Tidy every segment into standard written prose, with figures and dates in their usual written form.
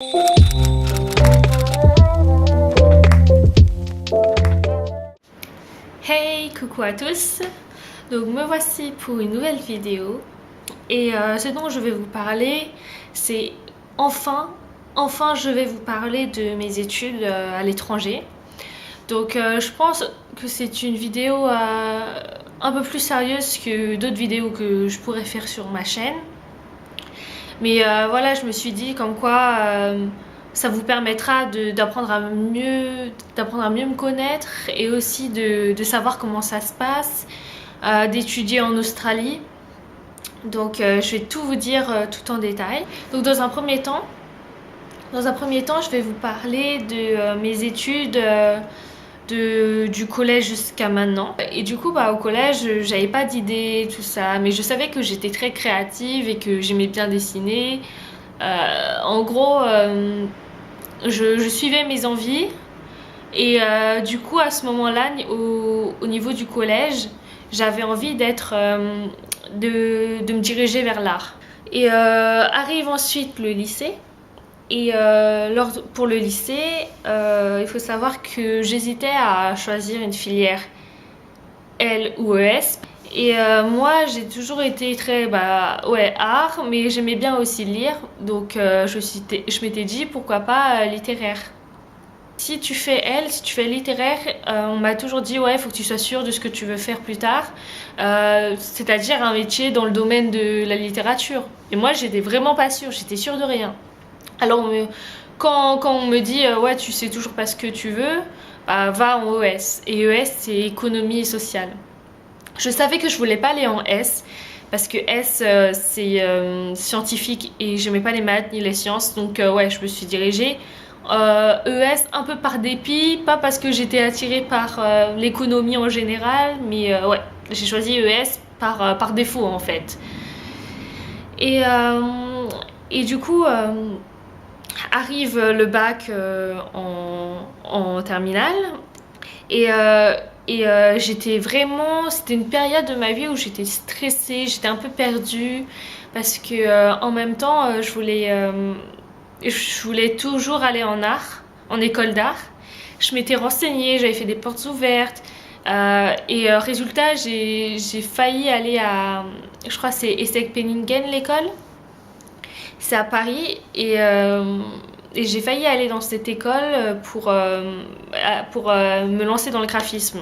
Hey, coucou à tous. Donc me voici pour une nouvelle vidéo et ce dont je vais vous parler, c'est enfin je vais vous parler de mes études à l'étranger. Donc je pense que c'est une vidéo un peu plus sérieuse que d'autres vidéos que je pourrais faire sur ma chaîne. Mais voilà, je me suis dit comme quoi ça vous permettra d'apprendre à mieux me connaître et aussi de savoir comment ça se passe, d'étudier en Australie. Donc je vais tout vous dire tout en détail. Donc dans un premier temps, je vais vous parler de mes études du collège jusqu'à maintenant. Et du coup, au collège, j'avais pas d'idée, tout ça, mais je savais que j'étais très créative et que j'aimais bien dessiner. En gros, je suivais mes envies et du coup, à ce moment-là, au niveau du collège, j'avais envie de me diriger vers l'art. Et arrive ensuite le lycée. Et pour le lycée, il faut savoir que j'hésitais à choisir une filière L ou ES. Et moi, j'ai toujours été très art, mais j'aimais bien aussi lire. Donc je m'étais dit pourquoi pas littéraire. Si tu fais littéraire, on m'a toujours dit ouais, il faut que tu sois sûre de ce que tu veux faire plus tard, c'est-à-dire un métier dans le domaine de la littérature. Et moi, j'étais vraiment pas sûre, j'étais sûre de rien. Alors quand on me dit ouais, tu sais toujours pas ce que tu veux, va en ES. Et ES, c'est économie et sociale. Je savais que je voulais pas aller en S parce que S c'est scientifique et j'aimais pas les maths ni les sciences, donc ouais, je me suis dirigée ES un peu par dépit, pas parce que j'étais attirée par l'économie en général, mais ouais, j'ai choisi ES par défaut en fait. Et du coup arrive le bac en terminale et c'était une période de ma vie où j'étais stressée, j'étais un peu perdue parce que en même temps je voulais toujours aller en école d'art. Je m'étais renseignée, j'avais fait des portes ouvertes résultat j'ai failli aller je crois que c'est Essek-Penningen l'école. C'est à Paris et j'ai failli aller dans cette école pour me lancer dans le graphisme.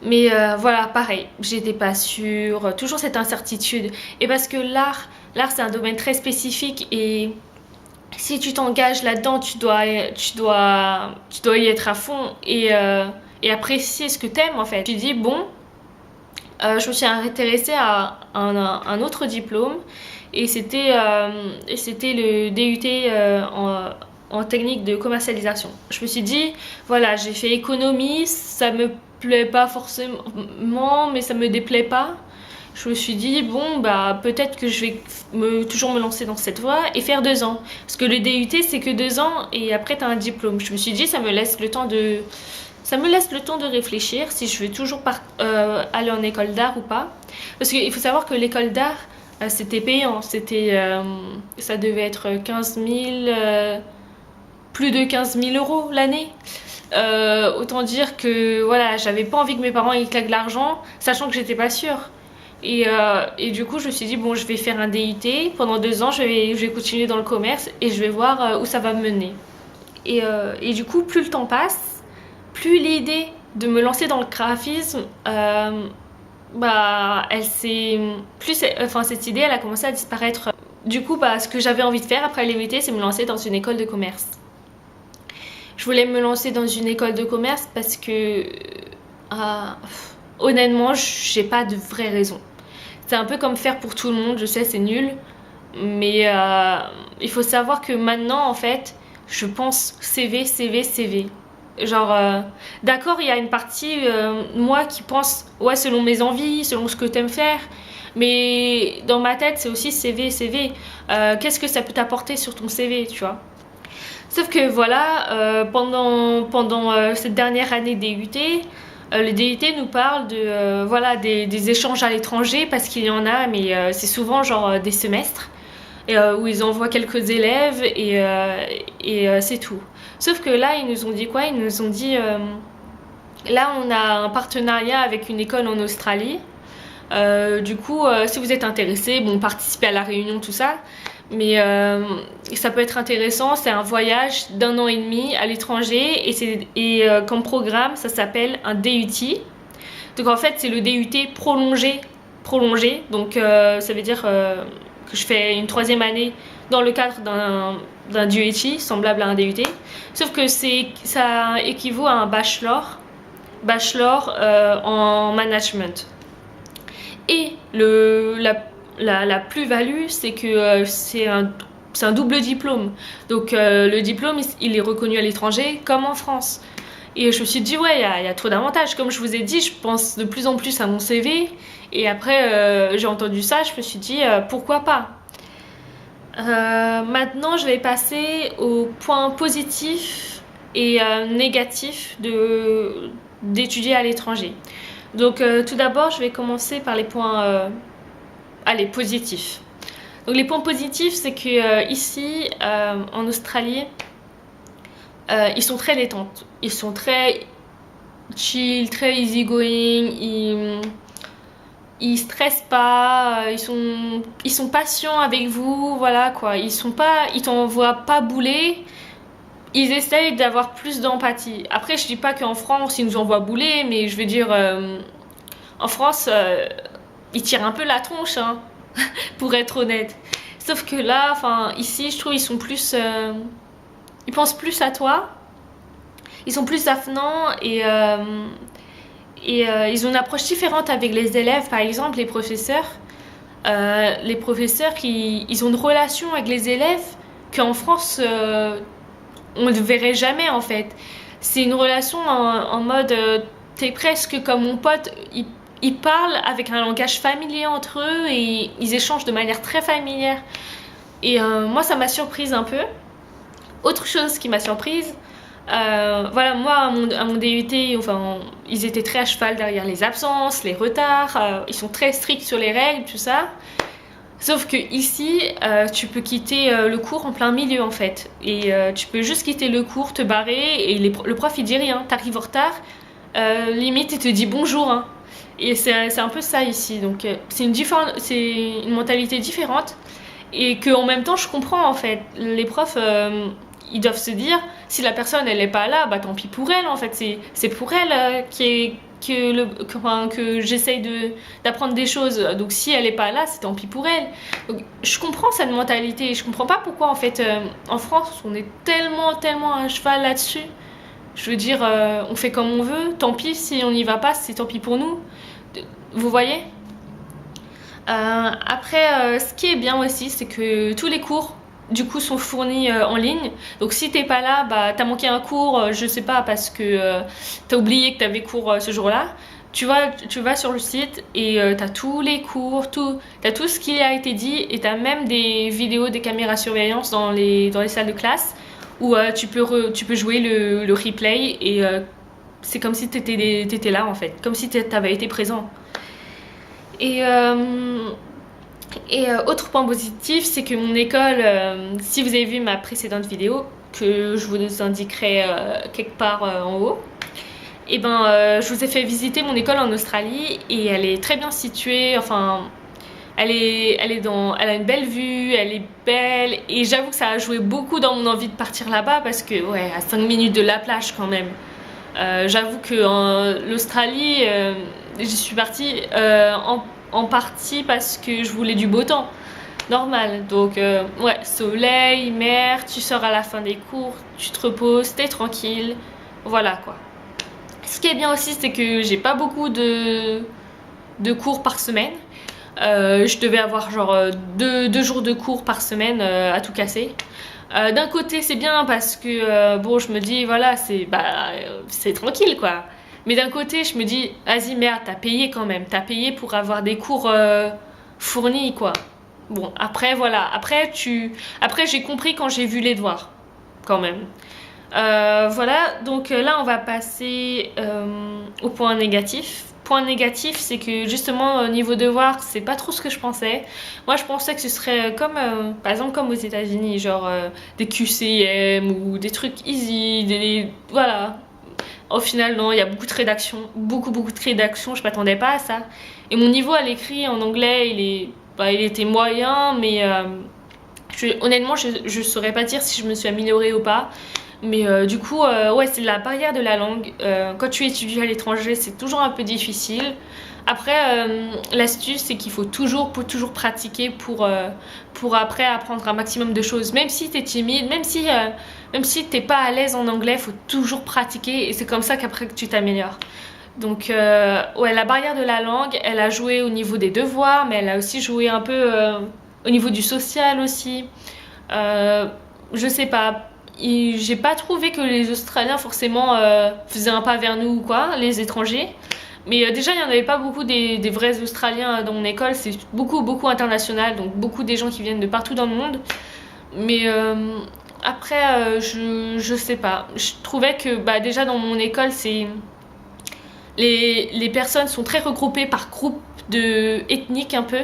Mais voilà, pareil, j'étais pas sûre, toujours cette incertitude. Et parce que l'art c'est un domaine très spécifique et si tu t'engages là-dedans, tu dois y être à fond et apprécier ce que t'aimes en fait. Tu dis bon, je me suis intéressée à un autre diplôme et c'était le DUT en technique de commercialisation. Je me suis dit, voilà, j'ai fait économie, ça me plaît pas forcément, mais ça me déplaît pas. Je me suis dit, bon, peut-être que je vais toujours me lancer dans cette voie et faire 2 ans. Parce que le DUT, c'est que 2 ans et après, tu as un diplôme. Je me suis dit, ça me laisse le temps de réfléchir si je veux toujours aller en école d'art ou pas. Parce qu'il faut savoir que l'école d'art, c'était payant. Ça devait être 15 000, plus de 15 000 euros l'année. Autant dire que voilà, j'avais pas envie que mes parents ils claquent de l'argent, sachant que j'étais pas sûre. Et du coup, je me suis dit, bon, je vais faire un DUT. Pendant 2 ans, je vais continuer dans le commerce et je vais voir où ça va me mener. Et du coup, plus le temps passe, plus l'idée de me lancer dans le graphisme, cette idée, elle a commencé à disparaître. Du coup, ce que j'avais envie de faire après l'IVT, c'est me lancer dans une école de commerce. Je voulais me lancer dans une école de commerce parce que, honnêtement, j'ai pas de vraie raison. C'est un peu comme faire pour tout le monde, je sais, c'est nul. Mais il faut savoir que maintenant, en fait, je pense CV. Genre, d'accord, il y a une partie, moi, qui pense, ouais, selon mes envies, selon ce que t'aimes faire. Mais dans ma tête, c'est aussi CV. Qu'est-ce que ça peut t'apporter sur ton CV, tu vois? Sauf que voilà, pendant cette dernière année DUT, le DUT nous parle des échanges à l'étranger parce qu'il y en a, mais c'est souvent genre des semestres. où ils envoient quelques élèves et c'est tout. Sauf que là, ils nous ont dit quoi? Ils nous ont dit, là, on a un partenariat avec une école en Australie. Du coup, si vous êtes intéressé, bon, participez à la réunion, tout ça. Mais ça peut être intéressant, c'est un voyage d'1 an et demi à l'étranger et comme programme, ça s'appelle un DUT. Donc en fait, c'est le DUT prolongé. Donc ça veut dire que je fais une 3e année dans le cadre d'un DUT, semblable à un DUT. Sauf que ça équivaut à un bachelor en management. Et la plus-value, c'est que c'est un double diplôme. Donc le diplôme, il est reconnu à l'étranger comme en France. Et je me suis dit, ouais, il y a trop d'avantages. Comme je vous ai dit, je pense de plus en plus à mon CV. Et après, j'ai entendu ça, je me suis dit, pourquoi pas. Maintenant, je vais passer aux points positifs et négatifs d'étudier à l'étranger. Donc tout d'abord, je vais commencer par les points positifs. Donc les points positifs, c'est que ici, en Australie, ils sont très détentes. Ils sont très chill, très easygoing. Ils stressent pas. Ils sont patients avec vous. Voilà quoi. Ils t'envoient pas bouler. Ils essayent d'avoir plus d'empathie. Après, je dis pas qu'en France, ils nous envoient bouler, mais je veux dire, en France, ils tirent un peu la tronche, hein, pour être honnête. Sauf que là, enfin, ici, je trouve ils sont plus, ils pensent plus à toi. Ils sont plus avenants et ils ont une approche différente avec les élèves. Par exemple, les professeurs, ils ont une relation avec les élèves qu'en France, on ne verrait jamais en fait. C'est une relation en mode t'es presque comme mon pote, ils parlent avec un langage familier entre eux et ils échangent de manière très familière. Et moi ça m'a surprise un peu. Autre chose qui m'a surprise, voilà, moi à mon DUT, enfin, ils étaient très à cheval derrière les absences, les retards, ils sont très stricts sur les règles, tout ça. Sauf que ici, tu peux quitter le cours en plein milieu en fait. Et tu peux juste quitter le cours, te barrer et le prof il dit rien. T'arrives en retard, limite il te dit bonjour. Hein. Et c'est un peu ça ici. Donc c'est une mentalité différente. Et qu'en même temps je comprends en fait. Les profs, ils doivent se dire, si la personne elle est pas là, bah tant pis pour elle en fait. C'est pour elle que j'essaye d'apprendre des choses. Donc si elle est pas là, c'est tant pis pour elle. Donc je comprends cette mentalité. Je comprends pas pourquoi en fait en France on est tellement à cheval là-dessus. Je veux dire, on fait comme on veut. Tant pis si on n'y va pas, c'est tant pis pour nous. Vous voyez? Après, ce qui est bien aussi, c'est que tous les cours du coup sont fournis en ligne. Donc si t'es pas là, bah t'as manqué un cours, je sais pas, parce que t'as oublié que t'avais cours ce jour-là. Tu vas sur le site et t'as tous les cours, t'as tout ce qui a été dit et t'as même des vidéos des caméras surveillance dans les salles de classe où tu peux jouer le replay et c'est comme si t'étais là en fait, comme si t'avais été présent. Et autre point positif, c'est que mon école, si vous avez vu ma précédente vidéo, que je vous indiquerai quelque part en haut, et ben je vous ai fait visiter mon école en Australie et elle est très bien située, enfin elle a une belle vue, elle est belle et j'avoue que ça a joué beaucoup dans mon envie de partir là-bas parce que ouais, à 5 minutes de la plage quand même. J'avoue que l'Australie, j'y suis partie en partie parce que je voulais du beau temps, normal. Donc ouais, soleil, mer, tu sors à la fin des cours, tu te reposes, t'es tranquille, voilà quoi. Ce qui est bien aussi, c'est que j'ai pas beaucoup de cours par semaine. Je devais avoir genre 2 jours de cours par semaine à tout casser. D'un côté c'est bien parce que bon, je me dis voilà, c'est tranquille quoi. Mais d'un côté je me dis vas-y merde, t'as payé quand même, t'as payé pour avoir des cours fournis quoi. Bon après voilà, après j'ai compris quand j'ai vu les devoirs quand même. Voilà, donc là on va passer au point négatif. point négatif, c'est que justement au niveau devoir, c'est pas trop ce que je pensais. Moi, je pensais que ce serait comme, par exemple, comme aux États-Unis, genre des QCM ou des trucs easy, voilà. Au final, non, il y a beaucoup de rédaction, beaucoup de rédaction. Je m'attendais pas à ça. Et mon niveau à l'écrit en anglais, il était moyen, mais honnêtement, je saurais pas dire si je me suis améliorée ou pas. Mais du coup, ouais, c'est la barrière de la langue. Quand tu étudies à l'étranger, c'est toujours un peu difficile. Après, l'astuce, c'est qu'il faut toujours pratiquer pour après apprendre un maximum de choses. Même si t'es timide, même si t'es pas à l'aise en anglais, il faut toujours pratiquer et c'est comme ça qu'après que tu t'améliores. Donc, ouais, la barrière de la langue, elle a joué au niveau des devoirs, mais elle a aussi joué un peu au niveau du social aussi. Je sais pas. J'ai pas trouvé que les Australiens forcément faisaient un pas vers nous ou quoi, les étrangers. Mais déjà, il n'y en avait pas beaucoup des vrais Australiens dans mon école. C'est beaucoup international, donc beaucoup des gens qui viennent de partout dans le monde. Mais après, je sais pas. Je trouvais que bah, déjà dans mon école, les personnes sont très regroupées par groupe ethniques un peu.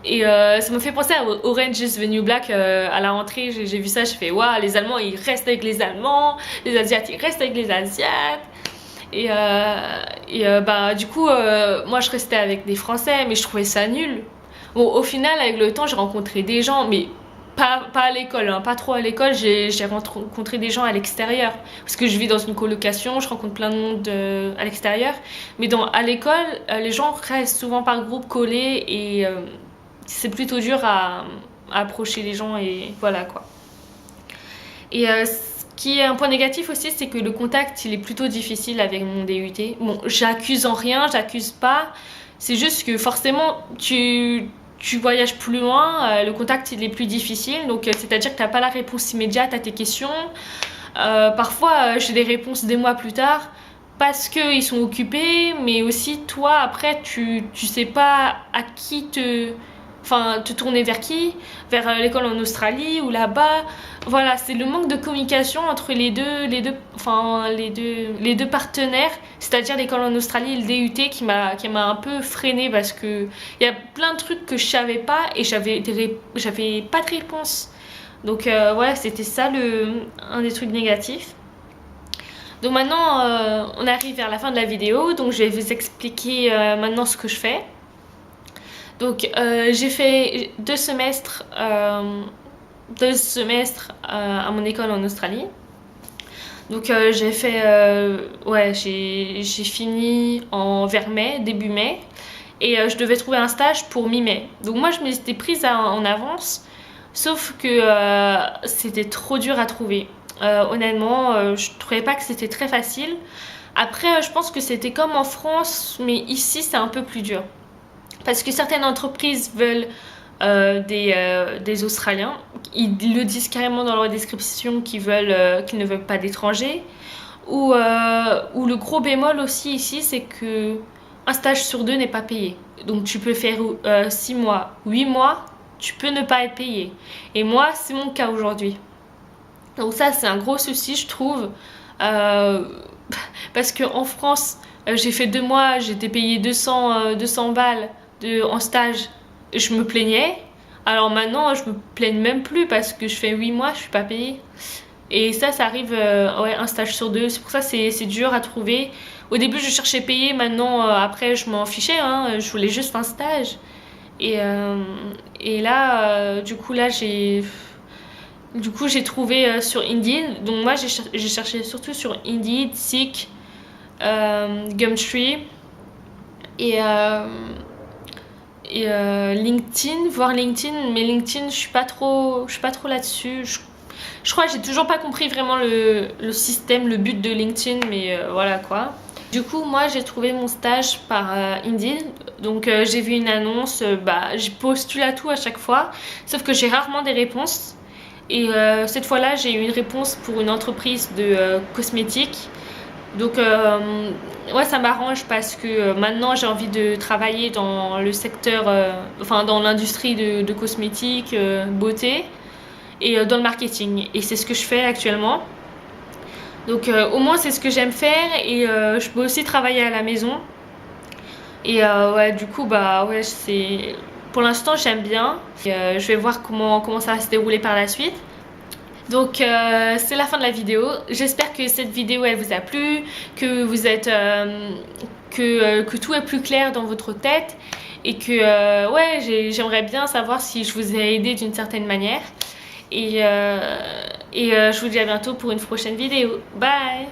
Et ça me fait penser à Orange is the New Black à la rentrée. J'ai vu ça, j'ai fait waouh, les Allemands ils restent avec les Allemands, les Asiates ils restent avec les Asiates. Et bah, du coup, moi je restais avec des Français, mais je trouvais ça nul. Bon, au final, avec le temps, j'ai rencontré des gens, mais pas à l'école, hein, pas trop à l'école, j'ai rencontré des gens à l'extérieur. Parce que je vis dans une colocation, je rencontre plein de monde à l'extérieur. Mais à l'école, les gens restent souvent par groupe collés et c'est plutôt dur à approcher les gens et voilà quoi. Et ce qui est un point négatif aussi, c'est que le contact il est plutôt difficile avec mon DUT. Bon, j'accuse en rien, j'accuse pas. C'est juste que forcément tu voyages plus loin, le contact il est plus difficile. Donc c'est-à-dire que t'as pas la réponse immédiate à tes questions. Parfois j'ai des réponses des mois plus tard parce qu'ils sont occupés, mais aussi toi après tu sais pas à qui te tourner vers qui, vers l'école en Australie ou là-bas. Voilà, c'est le manque de communication entre les deux partenaires, c'est-à-dire l'école en Australie et le DUT qui m'a un peu freinée parce que il y a plein de trucs que je savais pas et j'avais pas de réponse. Donc ouais, c'était ça un des trucs négatifs. Donc maintenant, on arrive vers la fin de la vidéo, donc je vais vous expliquer maintenant ce que je fais. Donc j'ai fait 2 semestres à mon école en Australie. Donc j'ai fini vers mai, début mai. Et je devais trouver un stage pour mi-mai. Donc moi je m'étais prise en avance. Sauf que c'était trop dur à trouver. Honnêtement, je trouvais pas que c'était très facile. Après, je pense que c'était comme en France, mais ici c'est un peu plus dur. Parce que certaines entreprises veulent des Australiens. Ils le disent carrément dans leur description qu'ils ne veulent pas d'étrangers. Ou le gros bémol aussi ici, c'est que un stage sur 2 n'est pas payé. Donc tu peux faire 6 mois, 8 mois, tu peux ne pas être payé. Et moi, c'est mon cas aujourd'hui. Donc ça, c'est un gros souci, je trouve. Parce qu'en France, j'ai fait 2 mois, j'étais payée 200 balles en stage, je me plaignais. Alors maintenant, je me plaigne même plus parce que je fais 8 mois, je suis pas payée. Et ça arrive, un stage sur 2. C'est pour ça que c'est dur à trouver. Au début, je cherchais payé, maintenant, après, je m'en fichais. Hein, je voulais juste un stage. Et là, du coup, j'ai trouvé sur Indeed. Donc moi, j'ai cherché surtout sur Indeed, Seek, Gumtree et LinkedIn, voir LinkedIn, mais LinkedIn je suis pas trop là-dessus. Je crois que j'ai toujours pas compris vraiment le système, le but de LinkedIn, mais voilà quoi. Du coup, moi j'ai trouvé mon stage par Indeed, donc j'ai vu une annonce, je postule à tout à chaque fois, sauf que j'ai rarement des réponses. Et cette fois-là, j'ai eu une réponse pour une entreprise de cosmétiques. Donc ouais, ça m'arrange parce que maintenant j'ai envie de travailler dans le secteur, dans l'industrie de cosmétiques, beauté et dans le marketing. Et c'est ce que je fais actuellement. Donc au moins c'est ce que j'aime faire et je peux aussi travailler à la maison. Et ouais, du coup, bah ouais, c'est... Pour l'instant, j'aime bien. Et, je vais voir comment ça va se dérouler par la suite. Donc c'est la fin de la vidéo. J'espère que cette vidéo elle vous a plu, que vous êtes que tout est plus clair dans votre tête et que ouais, j'aimerais bien savoir si je vous ai aidé d'une certaine manière. Et je vous dis à bientôt pour une prochaine vidéo. Bye!